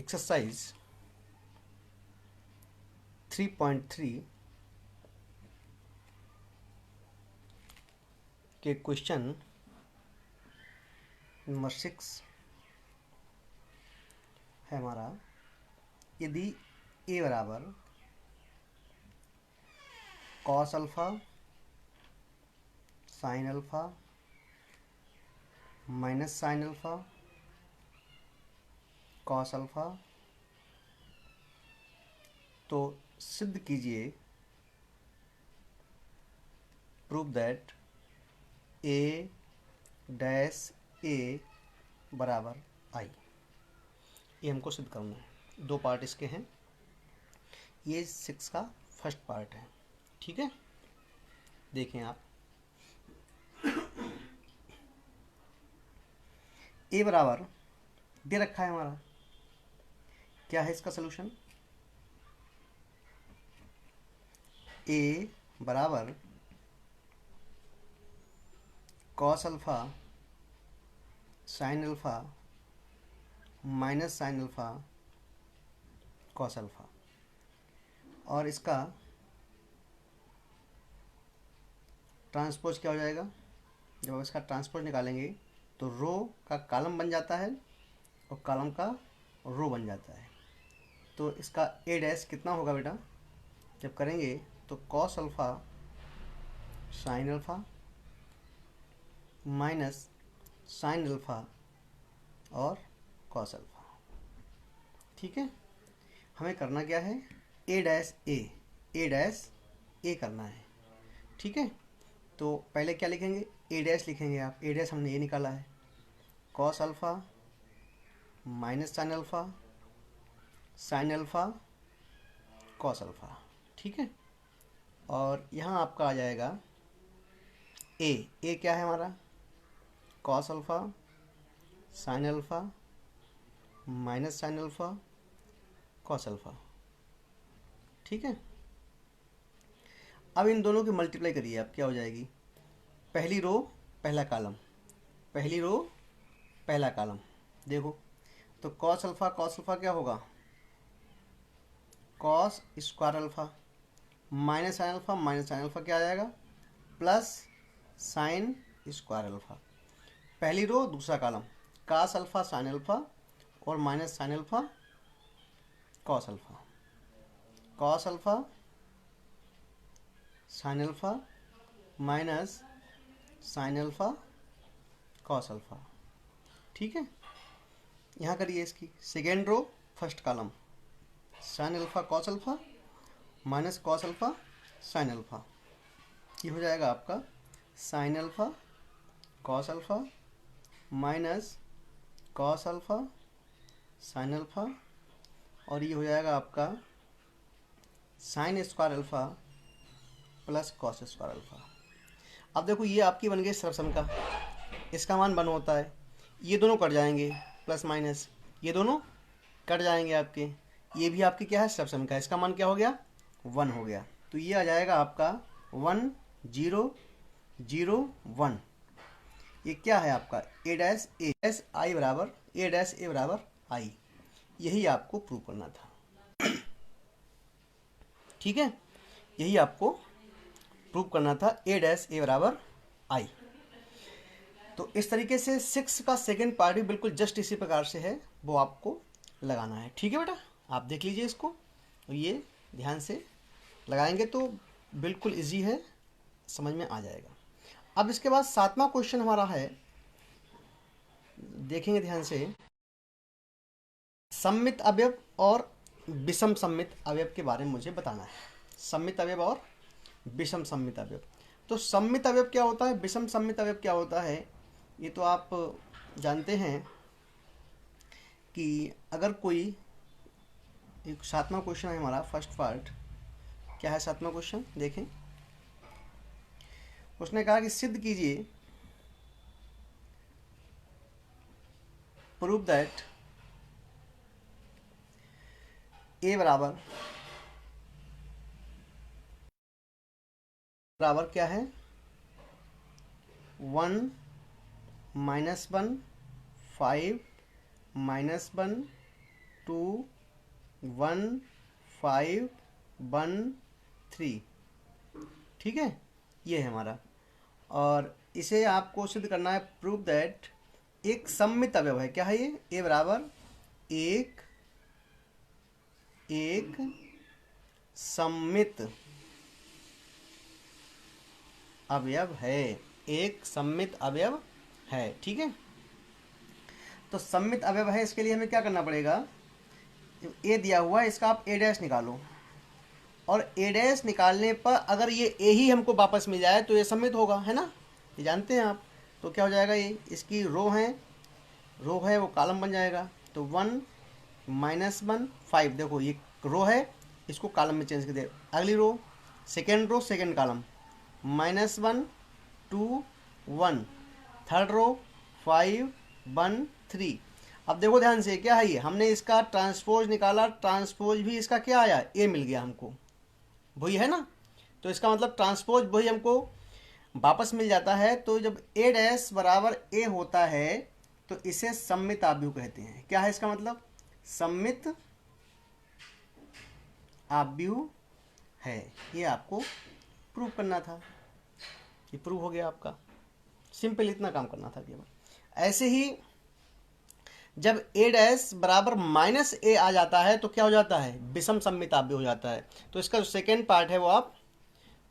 Exercise 3.3 के question number 6 है हमारा। यदि ए बराबर cos alpha sine alpha minus sine alpha cos alpha, तो सिद्ध कीजिए प्रूव दैट ए डैश ए बराबर आई। ये हमको सिद्ध करना है। दो पार्ट इसके हैं। ये 6 का फर्स्ट पार्ट है। ठीक है, देखें आप। ए बराबर दे रखा है हमारा। क्या है इसका सलूशन? ए बराबर cos alpha sine alpha minus sine alpha cos alpha, और इसका ट्रांसपोज क्या हो जाएगा? जब इसका ट्रांसपोज निकालेंगे तो रो का कॉलम बन जाता है और कॉलम का रो बन जाता है। तो इसका ए डैश कितना होगा बेटा जब करेंगे? तो cos alpha sine alpha minus sine alpha और कॉस अल्फा। ठीक है, हमें करना क्या है? ए डैश ए करना है। ठीक है, तो पहले क्या लिखेंगे? ए डैश लिखेंगे आप। ए डैश हमने ये निकाला है, cos alpha minus sine alpha cos alpha. ठीक है, और यहाँ आपका आ जाएगा ए क्या है हमारा? Cos alpha sine alpha minus sine alpha cos alpha. ठीक है, अब इन दोनों की मल्टीप्लाई करिए आप। क्या हो जाएगी? पहली रो पहला कॉलम, पहली रो पहला कॉलम। देखो तो कॉस अल्फा क्या होगा? Cos square alpha minus sine alpha क्या आ जाएगा? Plus sine square alpha. पहली रो दूसरा column, cos alpha sine alpha और minus sine alpha cos alpha, cos alpha sine alpha minus sine alpha cos alpha. ठीक है, यहाँ करिए इसकी second row first column, sine alpha cos alpha minus cos alpha sine alpha. ये हो जाएगा आपका sine alpha cos alpha minus cos alpha sine alpha, और ये हो जाएगा आपका sign square alpha plus cos square alpha. अब देखो ये आपकी बन गई सरसम इसका मान 1 होता है। ये दोनों कट जाएंगे, प्लस माइनस ये दोनों कट जाएंगे आपके। ये भी आपकी क्या है? सरसम का। इसका मान क्या हो गया? 1 हो गया। तो ये आ जाएगा आपका 1 0 0 1। ये क्या है आपका? ए डैश आई बराबर ए डैश ए बराबर आई। यही आपको प्रूव करना था। ठीक है, यही आपको प्रूव करना था, ए डैश ए बराबर आई। तो इस तरीके से 6 का सेकेंड पार्ट भी बिल्कुल जस्ट इसी प्रकार से है, वो आपको लगाना है। ठीक है बेटा, आप देख लीजिए इसको, और ये ध्यान से लगाएंगे तो बिल्कुल इजी है, समझ में आ जाएगा। अब इसके बाद 7वां क्वेश्चन हमारा है, देखेंगे ध्यान से। सममित अवयव और विषम सममित अवयव के बारे में मुझे बताना है। सममित अवयव और विषम सममित अवयव। तो सममित अवयव क्या होता है, विषम सममित अवयव क्या होता है, ये तो आप जानते हैं कि अगर कोई एक 7वां क्वेश्चन है हमारा फर्स्ट पार्ट। क्या है 7वां क्वेश्चन? देखें, उसने कहा कि सिद्ध कीजिए प्रूव दैट ए बराबर क्या है? 1 -1 5 -1 2 1 5 1 3। ठीक है, ये है हमारा। और इसे आपको सिद्ध करना है, प्रूव दैट एक सममित अवयव है। क्या है ये? ए बराबर एक एक सममित अवयव है। एक सममित अवयव है। ठीक है, तो सममित अवयव है, इसके लिए हमें क्या करना पड़ेगा? ए दिया हुआ है, इसका आप ए डैश निकालो, और ए डैश निकालने पर अगर ये ए ही हमको वापस मिल जाए तो ये सममित होगा, है ना? ये जानते हैं आप। तो क्या हो जाएगा? ये इसकी रो है वो कॉलम बन जाएगा। तो 1 -1 5, देखो ये रो है, इसको कॉलम में चेंज कर दे। अगली row, second row second column, -1 2 1, third row 5 1 3। अब देखो ध्यान से, क्या है ये? हमने इसका ट्रांसपोज निकाला, ट्रांसपोज भी इसका क्या आया? ए मिल गया हमको, वही है ना? तो इसका मतलब ट्रांसपोज वही हमको वापस मिल जाता है। तो जब ए डैश बराबर ए होता है तो इसे सममित आव्यूह कहते हैं। क्या है इसका मतलब? सममित आव्यूह है। ये आपको प्रूव करना था, ये प्रूव हो गया आपका। सिंपल इतना काम करना था केवल। ऐसे ही जब ए डैश बराबर -a आ जाता है तो क्या हो जाता है? विषम सममित आव्यूह हो जाता है। तो इसका जो सेकेंड पार्ट है वो आप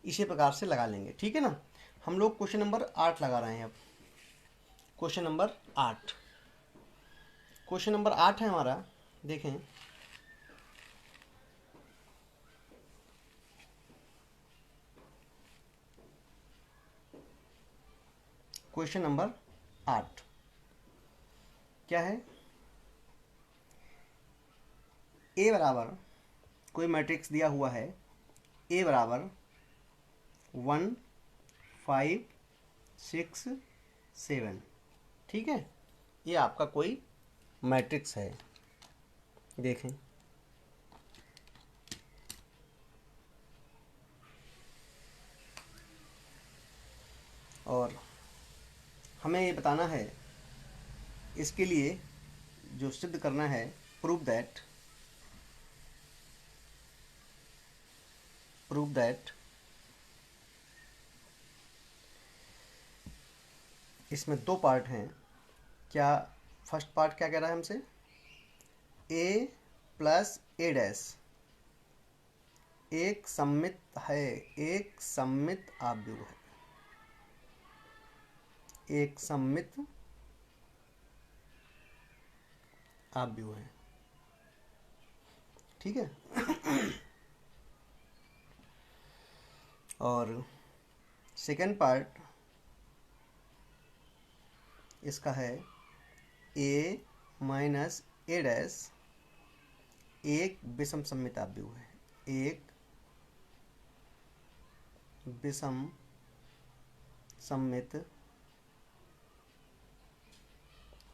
इसी प्रकार से लगा लेंगे। ठीक है ना? हम लोग क्वेश्चन नंबर 8 लगा रहे हैं अब। क्वेश्चन नंबर 8, क्वेश्चन नंबर 8 है हमारा। देखें, क्वेश्चन नंबर 8 क्या है? ए बराबर, कोई मैट्रिक्स दिया हुआ है, ए बराबर 1 5 6 7। ठीक है, ये आपका कोई मैट्रिक्स है। देखें, और हमें ये बताना है, इसके लिए जो सिद्ध करना है, प्रूव दैट इसमें दो पार्ट हैं। क्या फर्स्ट पार्ट क्या कह रहा है हमसे? ए प्लस ए डैश एक सममित है, एक सममित आव्यूह है, एक सममित आव्यूह है। ठीक है, और सेकेंड पार्ट इसका है ए माइनस ए डैश एक विषम सममित आव्यूह है, एक विषम सममित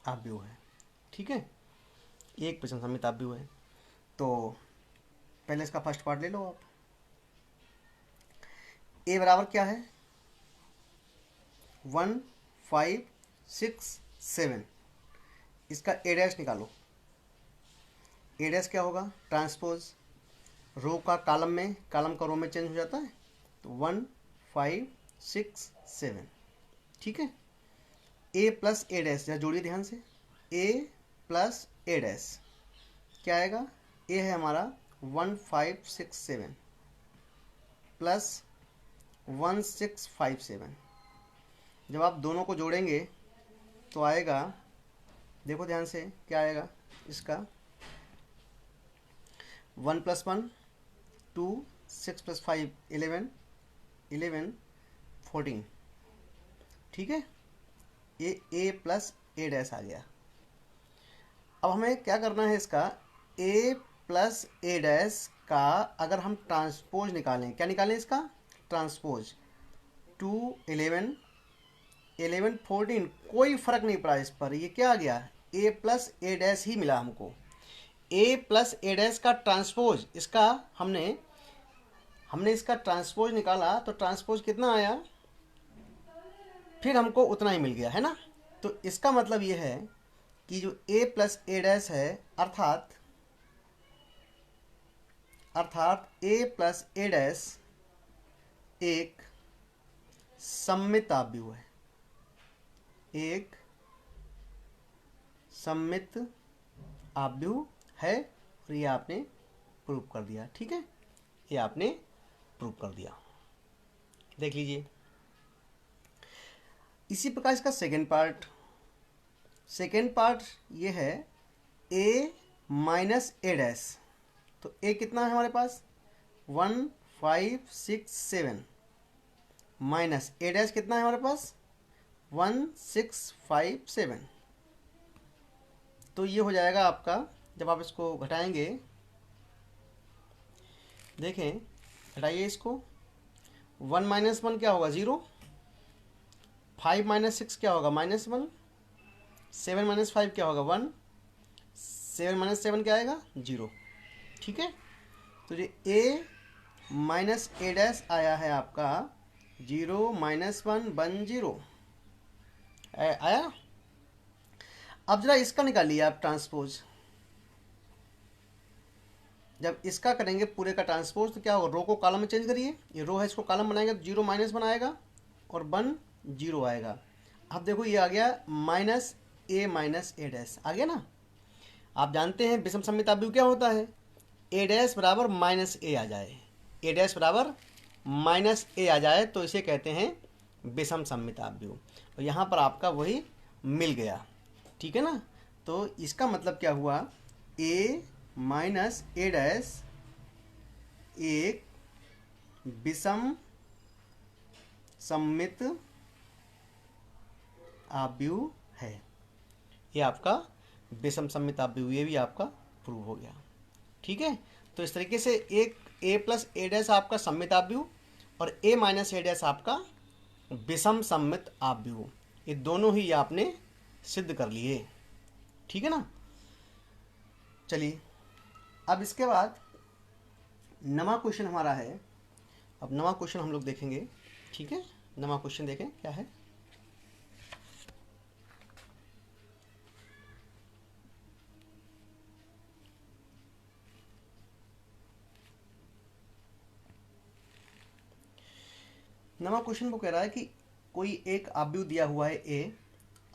आव्यूह है। ठीक है, एक विषम सममित आव्यूह है। तो पहले इसका फर्स्ट पार्ट ले लो आप। ए बराबर क्या है? 1 5 6 7। इसका ए डैश निकालो। ए डैश क्या होगा? ट्रांसपोज, रो का कॉलम में, कॉलम का रो में चेंज हो जाता है। तो 1 5 6 7। ठीक है, ए प्लस ए डैश, जरा जोड़िए ध्यान से। ए प्लस ए डैश क्या आएगा? ए है हमारा 1 5 6 7 प्लस 1 6 5 7। जब आप दोनों को जोड़ेंगे तो आएगा, देखो ध्यान से, क्या आएगा इसका? 1 + 1 2, 6 + 5 11 11 14। ठीक है, ये ए प्लस ए डैश आ गया। अब हमें क्या करना है? इसका ए प्लस ए डैश का अगर हम ट्रांसपोज निकालें, क्या निकालें इसका? ट्रांसपोज 2 11 11 14, कोई फर्क नहीं पड़ा इस पर। ये क्या आ गया? ए प्लस ए डैश ही मिला हमको। ए प्लस ए डैश का ट्रांसपोज, इसका हमने इसका ट्रांसपोज निकाला तो ट्रांसपोज कितना आया? फिर हमको उतना ही मिल गया, है ना? तो इसका मतलब ये है कि जो ए प्लस ए डैश है, अर्थात अर्थात ए प्लस ए डैश एक सममित आव्यूह है, एक सममित आव्यूह है। और ये आपने प्रूव कर दिया, ठीक है, ये आपने प्रूव कर दिया। देख लीजिए इसी प्रकार इसका सेकेंड पार्ट ये है a माइनस ए डैश। तो a कितना है हमारे पास 1 5 6 7 माइनस ए डैश कितना है हमारे पास 1 6 5 7। तो ये हो जाएगा आपका, जब आप इसको घटाएंगे, देखें घटाइए इसको, 1 माइनस 1 क्या होगा 0, 5 माइनस 6 क्या होगा -1, 7 माइनस 5 क्या होगा 1, 7 माइनस 7 क्या आएगा 0, ठीक है। तो ये a माइनस ए डैश आया है आपका 0 माइनस 1 1 0 आया। अब जरा इसका निकालिए आप ट्रांसपोज। जब इसका करेंगे पूरे का ट्रांसपोज तो क्या होगा, रो को कॉलम में चेंज करिए, ये रो है इसको कॉलम बनाएंगे तो 0 माइनस 1 आएगा और 1 0 आएगा। अब देखो ये आ गया माइनस ए डैश आ गया ना। आप जानते हैं विषम सममित आव्यूह क्या होता है, ए डैश बराबर माइनस ए आ जाए, ए डैश बराबर माइनस ए आ जाए तो इसे कहते हैं विषम सममित आव्यूह। और यहाँ पर आपका वही मिल गया, ठीक है ना। तो इसका मतलब क्या हुआ, a माइनस ए डैश एक विषम सममित आव्यूह है। ये आपका विषम सममित आव्यूह, ये भी आपका प्रूव हो गया, ठीक है। तो इस तरीके से एक a प्लस ए डैश आपका सममित आव्यूह और a माइनस ए डैश आपका विषम सममित आव्यूह, ये दोनों ही आपने सिद्ध कर लिए, ठीक है ना। चलिए अब इसके बाद नवा क्वेश्चन हमारा है। अब नवा क्वेश्चन हम लोग देखेंगे, ठीक है। नवा क्वेश्चन देखें क्या है। नवा क्वेश्चन वो कह रहा है कि कोई एक आव्यूह दिया हुआ है a,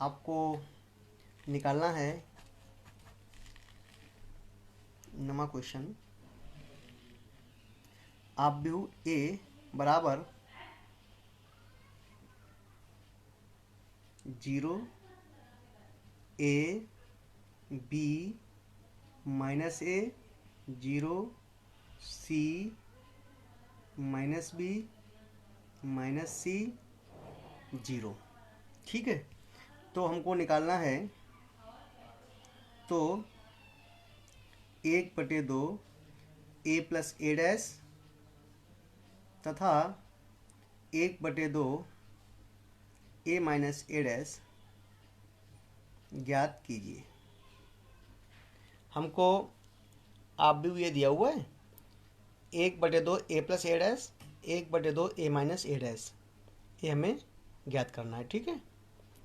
आपको निकालना है। नवा क्वेश्चन, आव्यूह a बराबर 0 a b minus a 0 c minus b minus सी 0, ठीक है। तो हमको निकालना है, तो 1/2 a प्लस ए डैश तथा 1/2 a माइनस ए डैश ज्ञात कीजिए। हमको आव्यूह ये दिया हुआ है 1/2 a plus A dash 1/2 a minus A dash, ये हमें ज्ञात करना है, ठीक है।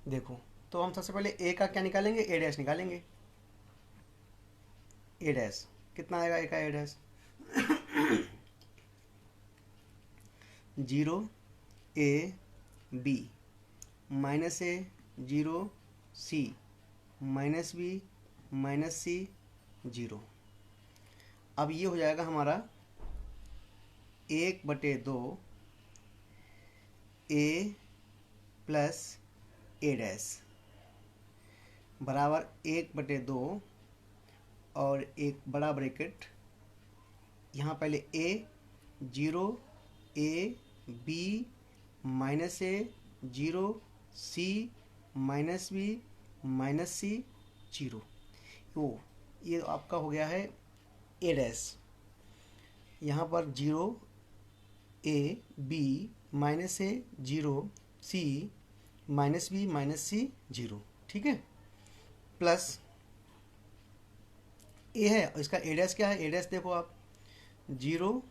देखो तो हम सबसे पहले a का क्या निकालेंगे, ए डैश निकालेंगे। ए डैश कितना आएगा, a का a dash 0 a b minus a 0 c minus b minus c 0। अब ये हो जाएगा हमारा 1/2 a प्लस ए डैश बराबर 1/2 और एक बड़ा ब्रैकेट, यहाँ पहले a 0 a b minus a 0 c minus b minus c 0। तो ये आपका हो गया है ए डैश, यहाँ पर 0 a b minus a 0 c minus b minus c 0, ठीक है। प्लस ए है और इसका ए डैश क्या है, ए डैश देखो आप 0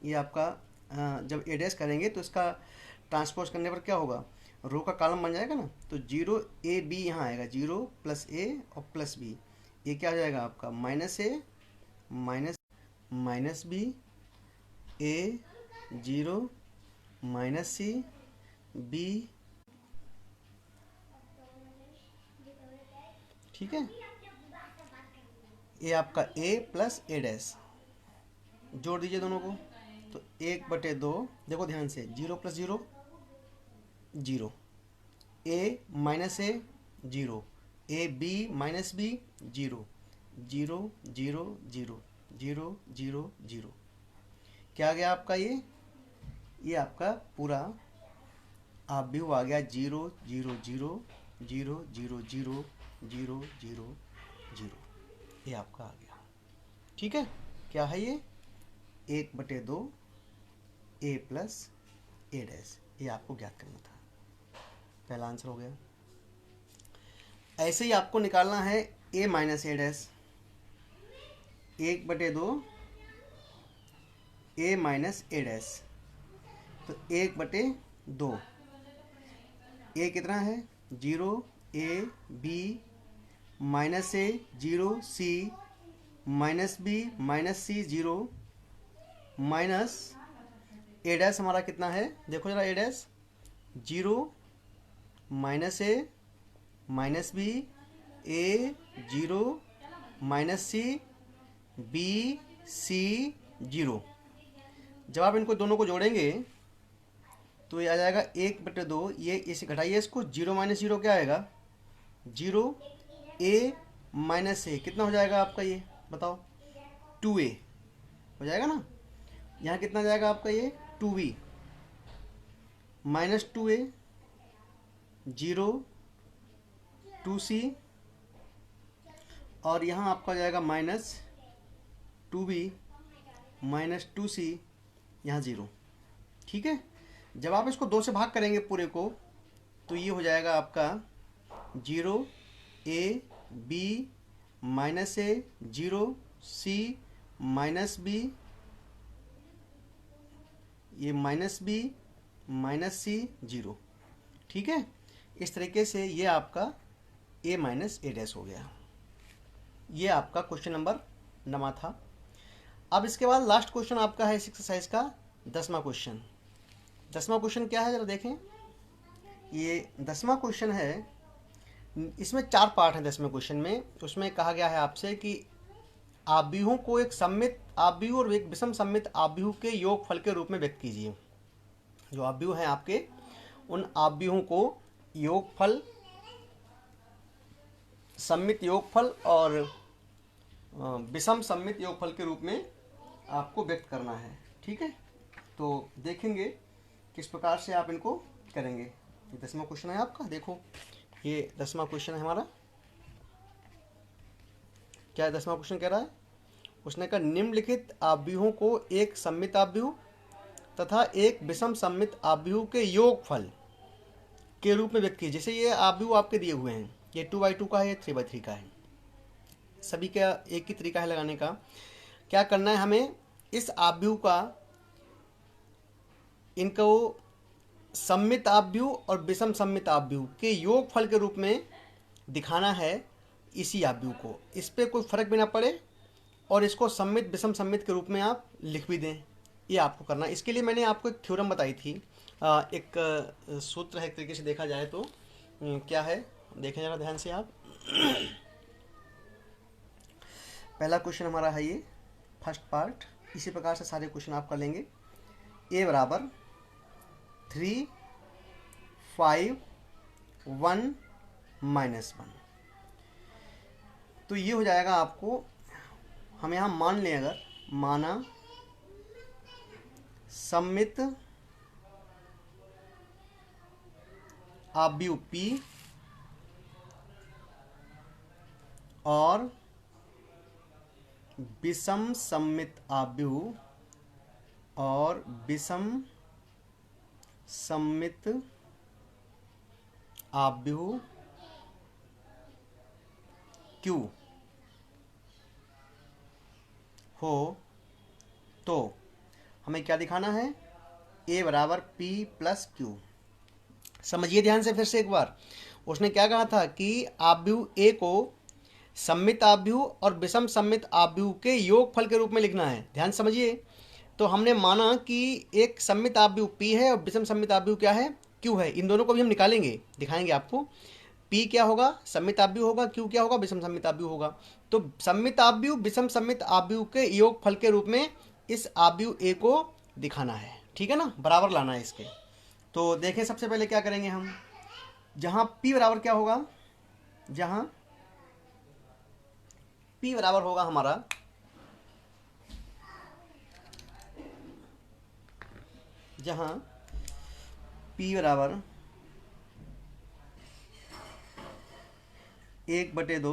ये आपका जब ए डैश करेंगे तो इसका ट्रांसपोज करने पर क्या होगा, रो का कॉलम बन जाएगा ना। तो 0 a b यहाँ आएगा, 0 प्लस a और प्लस b, ये क्या हो जाएगा आपका minus A minus B A 0 minus C B, ठीक है। ये आपका a प्लस ए डैश, जोड़ दीजिए दोनों को, तो 1/2, देखो ध्यान से, 0 plus 0 0, a minus A 0, A B minus B 0 0 0 0 0 0 0, क्या आ गया आपका ये आपका पूरा आप व्यू आ गया 0 0 0 0 0 0 0 0 0, ये आपका आ गया, ठीक है। क्या है ये 1/2 ए प्लस ए डैश, ये आपको ज्ञात करना था, पहला आंसर हो गया। ऐसे ही आपको निकालना है A minus A dash, 1/2 A minus A dash, तो 1/2, ए कितना है 0, A B minus A 0 C minus B minus C 0 minus A dash हमारा कितना है, देखो जरा, A dash 0 minus A minus B A 0 minus C B C 0। जब आप इनको दोनों को जोड़ेंगे तो ये आ जाएगा 1/2, ये इसे घटाइए इसको, 0 माइनस 0 क्या आएगा 0, ए माइनस ए कितना हो जाएगा आपका, ये बताओ 2a हो जाएगा ना। यहाँ कितना जाएगा आपका ये 2b माइनस 2a 0 2c, और यहाँ आपका जाएगा माइनस 2b माइनस 2c, यहाँ 0, ठीक है। जब आप इसको 2 से भाग करेंगे पूरे को, तो ये हो जाएगा आपका 0 A B minus A 0 C minus B, ये माइनस बी माइनस सी 0, ठीक है। इस तरीके से ये आपका a माइनस ए डैश हो गया। ये आपका क्वेश्चन नंबर 9 था। अब इसके बाद लास्ट क्वेश्चन आपका है इस एक्सरसाइज का 10वां क्वेश्चन। 10वां क्वेश्चन क्या है जरा देखें। ये 10वां क्वेश्चन है, इसमें 4 पार्ट हैं 10वें क्वेश्चन में। उसमें कहा गया है आपसे कि आव्यूहों को एक सममित आव्यूह और एक विषम सममित आव्यूह के योगफल के रूप में व्यक्त कीजिए। जो आव्यूह हैं आपके, उन आव्यूहों को योगफल, सममित योगफल और विषम सममित योगफल के रूप में आपको व्यक्त करना है, ठीक है। तो देखेंगे किस प्रकार से आप इनको करेंगे। ये 10वां क्वेश्चन है आपका, देखो ये 10वां क्वेश्चन है हमारा। क्या 10वां क्वेश्चन कह रहा है, उसने कहा निम्नलिखित आव्यूहों को एक सममित आव्यूह तथा एक विषम सममित आव्यूह के योगफल के रूप में व्यक्त कीजिए। जैसे ये आव्यूह आपके दिए हुए हैं, ये 2/2 का है, ये 3/3 का है, सभी का एक ही तरीका है लगाने का। क्या करना है हमें, इस आव्यूह का, इनको सममित आव्यूह और विषम सममित आव्यूह के योगफल के रूप में दिखाना है इसी आव्यूह को। इस पर कोई फर्क भी ना पड़े और इसको सममित विषम सममित के रूप में आप लिख भी दें, ये आपको करना है। इसके लिए मैंने आपको एक थ्योरम बताई थी, एक सूत्र है एक तरीके से देखा जाए तो। क्या है देखें जरा ध्यान से आप। पहला क्वेश्चन हमारा है ये फर्स्ट पार्ट। इसी प्रकार से सारे क्वेश्चन आप कर लेंगे। a बराबर 3 5 1 -1, तो ये हो जाएगा आपको, हम यहाँ मान लें, अगर माना सममित आव्यूह P और विषम सममित आव्यूह और विषम सममित आव्यूह Q हो, तो हमें क्या दिखाना है, a बराबर P प्लस Q। समझिए ध्यान से फिर से एक बार। उसने क्या कहा था कि आव्यूह A को सममित आव्यूह और विषम सममित आव्यूह के योगफल के रूप में लिखना है। ध्यान समझिए। तो हमने माना कि एक सममित आव्यूह P है और विषम सममित आव्यूह क्या है, Q है। इन दोनों को भी हम निकालेंगे, दिखाएंगे आपको। P क्या होगा, सममित आव्यूह होगा, Q क्या होगा, विषम सममित आव्यूह होगा। तो सममित आव्यूह विषम सममित आव्यूह के योगफल के रूप में इस आव्यूह A को दिखाना है, ठीक है ना, बराबर लाना है इसके। तो देखें सबसे पहले क्या करेंगे हम, जहां P बराबर क्या होगा, जहां P बराबर होगा हमारा, जहां P बराबर 1/2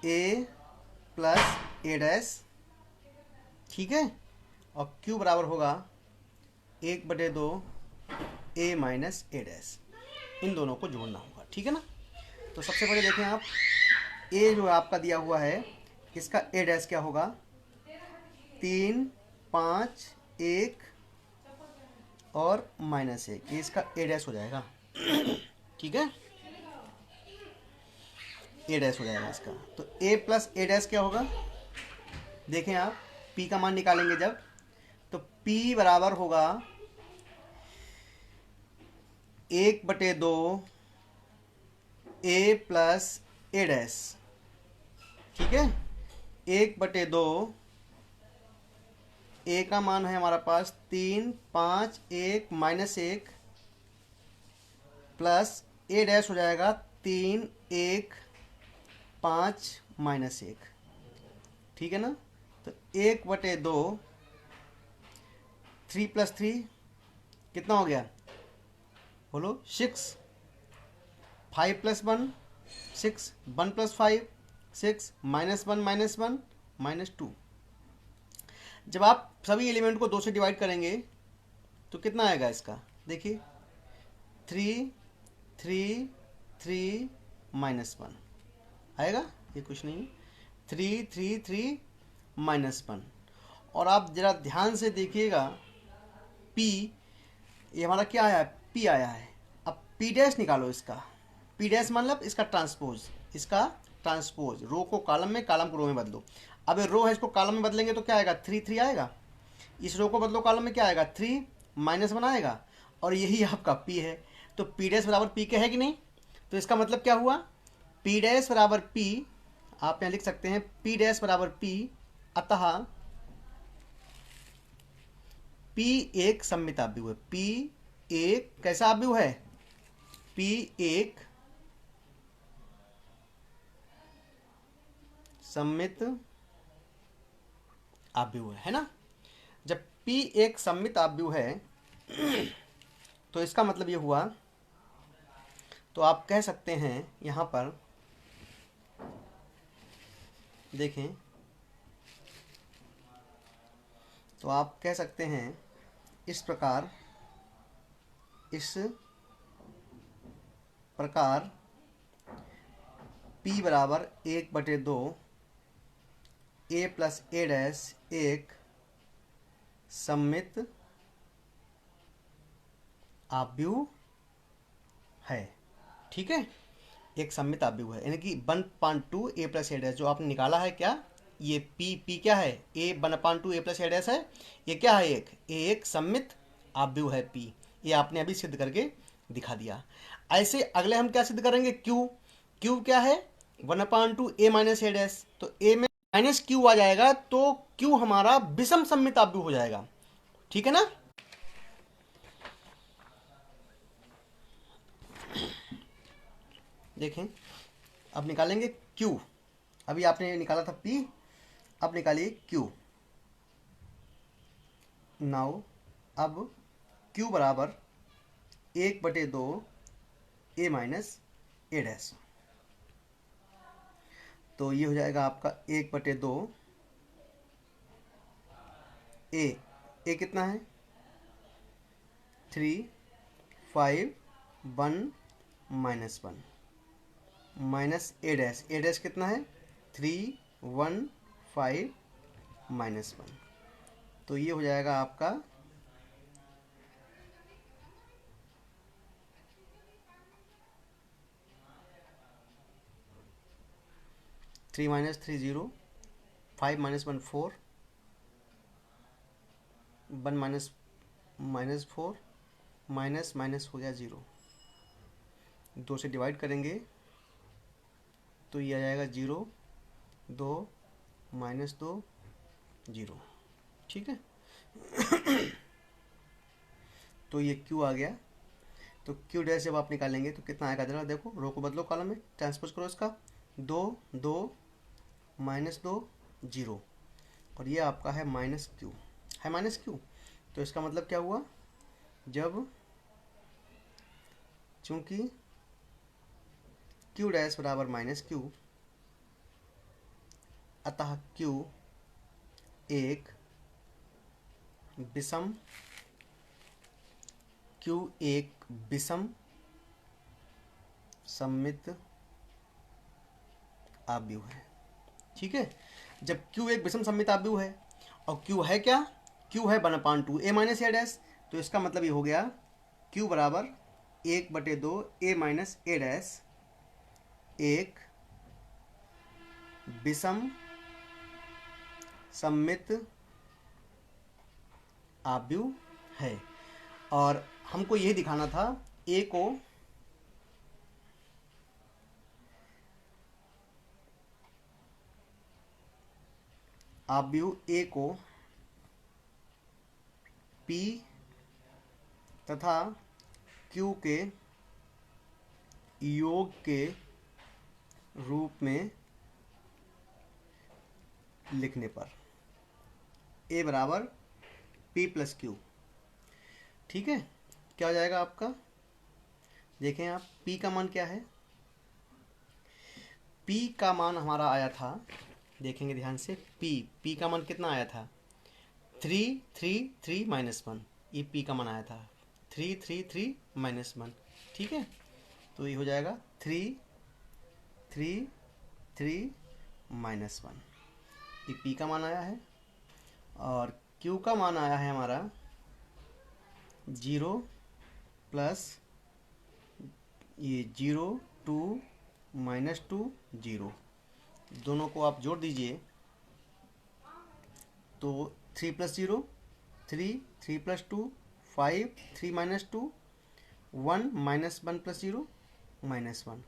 A प्लस A डैश, ठीक है, और Q बराबर होगा 1/2 A माइनस A डैश। इन दोनों को जोड़ना होगा, ठीक है ना। तो सबसे पहले देखें आप, A जो आपका दिया हुआ है, इसका A डैश क्या होगा, 3, 5, 1 और -1, ये इसका A डैश हो जाएगा। ठीक है, A डैश हो जाएगा इसका। तो A प्लस A डैश क्या होगा, देखें आप, P का मान निकालेंगे जब, तो P बराबर होगा 1/2 A प्लस A डैश, ठीक है। 1/2 A का मान है हमारा पास 3, 5, 1 -1 प्लस A डैश हो जाएगा 3, 1, 5 -1, ठीक है ना। तो 1/2, 3 + 3 कितना हो गया, बोलो, 6, 5 + 1 6, 1 + 5 6, -1 -1 -2। जब आप सभी एलिमेंट को 2 से डिवाइड करेंगे तो कितना आएगा इसका, देखिए 3 3 3 -1 आएगा, ये कुछ नहीं, 3 3 3 -1। और आप जरा ध्यान से देखिएगा, P ये हमारा क्या आया है, P आया है। अब P डैश निकालो इसका, P डैश मतलब इसका ट्रांसपोज, इसका ट्रांसपोज, रो को कॉलम में, कॉलम को रो में बदलो। अब ये रो है, इसको कॉलम में बदलेंगे तो क्या आएगा, 3 3 आएगा। इस रो को बदलो कॉलम में, क्या आएगा, 3 -1 आएगा। और यही आपका P है। तो P डैश बराबर P के है कि नहीं। तो इसका मतलब क्या हुआ, P डैश बराबर P, आप यहाँ लिख सकते हैं P डैश बराबर P, अतः P एक सममित आव्यूह है। P एक कैसा आव्यूह है, P एक सममित आव्यूह है ना। जब P एक सममित आव्यूह है तो इसका मतलब ये हुआ, तो आप कह सकते हैं यहां पर देखें, तो आप कह सकते हैं इस प्रकार P बराबर 1/2 A प्लस A डैश एक सममित आव्यूह है, ठीक है, एक सममित आव्यूह है, यानी कि 1/2 A प्लस A डैश जो आपने निकाला है, क्या ये P क्या है, A 1/2 A plus A dash है, ये क्या है, एक सममित आव्यूह है P। ये आपने अभी सिद्ध करके दिखा दिया। ऐसे अगले हम क्या सिद्ध करेंगे, Q क्या है, 1/2 A माइनस A डैश, तो A में -Q आ जाएगा, तो Q हमारा विषम सममित आव्यूह हो जाएगा, ठीक है ना। देखें, अब निकालेंगे Q। अभी आपने निकाला था P, अब निकालिए Q। नाउ अब Q बराबर 1/2 A माइनस A डैश, तो ये हो जाएगा आपका 1/2 A कितना है, 3 5 1 -1 माइनस A डैश कितना है, 3 1 5 -1। तो ये हो जाएगा आपका 3 minus 3 0, 5 minus 1 4, 1 minus minus 4, minus minus हो गया 0, 2 से डिवाइड करेंगे तो ये आ जाएगा 0, 2 माइनस 2 0। ठीक है। तो ये Q आ गया। तो Q डैश जब आप निकालेंगे तो कितना आएगा, जरा देखो, रो को बदलो कॉलम में, ट्रांसपोज करो इसका, 2 2 माइनस 2 0, और ये आपका है माइनस Q, है माइनस Q। तो इसका मतलब क्या हुआ, जब चूंकि Q डैश बराबर माइनस Q, अतः Q एक विषम सममित आव्यूह है। ठीक है। जब Q एक विषम सममित आव्यूह है और Q है क्या, Q है 1/2 a माइनस a डैश, तो इसका मतलब ये हो गया Q बराबर 1/2 a माइनस a डैश एक विषम सममित आव्यूह है। और हमको यही दिखाना था, A को आव्यूह A को P तथा Q के योग के रूप में लिखने पर A बराबर P प्लस Q। ठीक है। क्या हो जाएगा आपका, देखें आप, P का मान क्या है, P का मान हमारा आया था, देखेंगे ध्यान से, P का मान कितना आया था, 3 3 3 माइनस 1, ये P का मान आया था 3 3 3 माइनस 1। ठीक है। तो ये हो जाएगा 3 3 3 माइनस 1, ये P का मान आया है। और Q का मान आया है हमारा 0 प्लस ये 0 2 माइनस 2 0, दोनों को आप जोड़ दीजिए तो 3 plus 0 3, 3 plus 2 5, 3 minus 2 1, minus 1 plus 0 minus 1।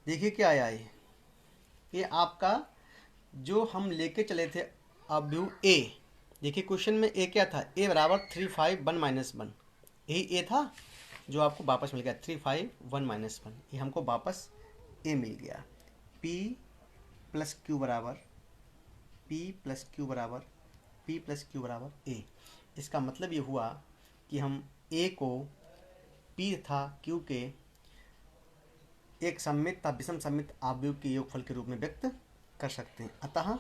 देखिए क्या आया ये आपका जो हम लेके चले थे अव्यूह A। देखिए क्वेश्चन में A क्या था, A बराबर 3 5 1 माइनस 1, यही A था जो आपको वापस मिल गया 3 5 1 माइनस 1, ये हमको वापस A मिल गया। P प्लस Q बराबर P प्लस Q बराबर P प्लस Q बराबर A। इसका मतलब ये हुआ कि हम A को P तथा Q के एक सममित तथा विषम सममित आव्यूह के योगफल के रूप में व्यक्त कर सकते हैं। अतः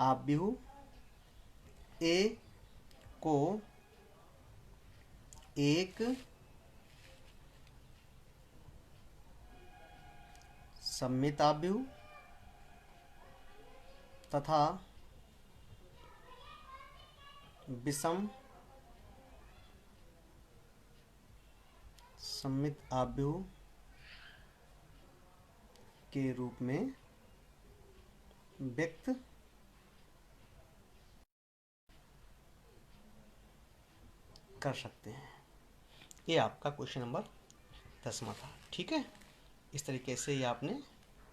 आव्यूह A को एक सममित आव्यूह तथा विषम सममित आव्यूह के रूप में व्यक्त कर सकते हैं। ये आपका क्वेश्चन नंबर 10वां था। ठीक है। इस तरीके से ये आपने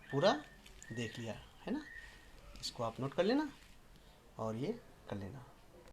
पूरा देख लिया है ना, इसको आप नोट कर लेना और ये कर लेना।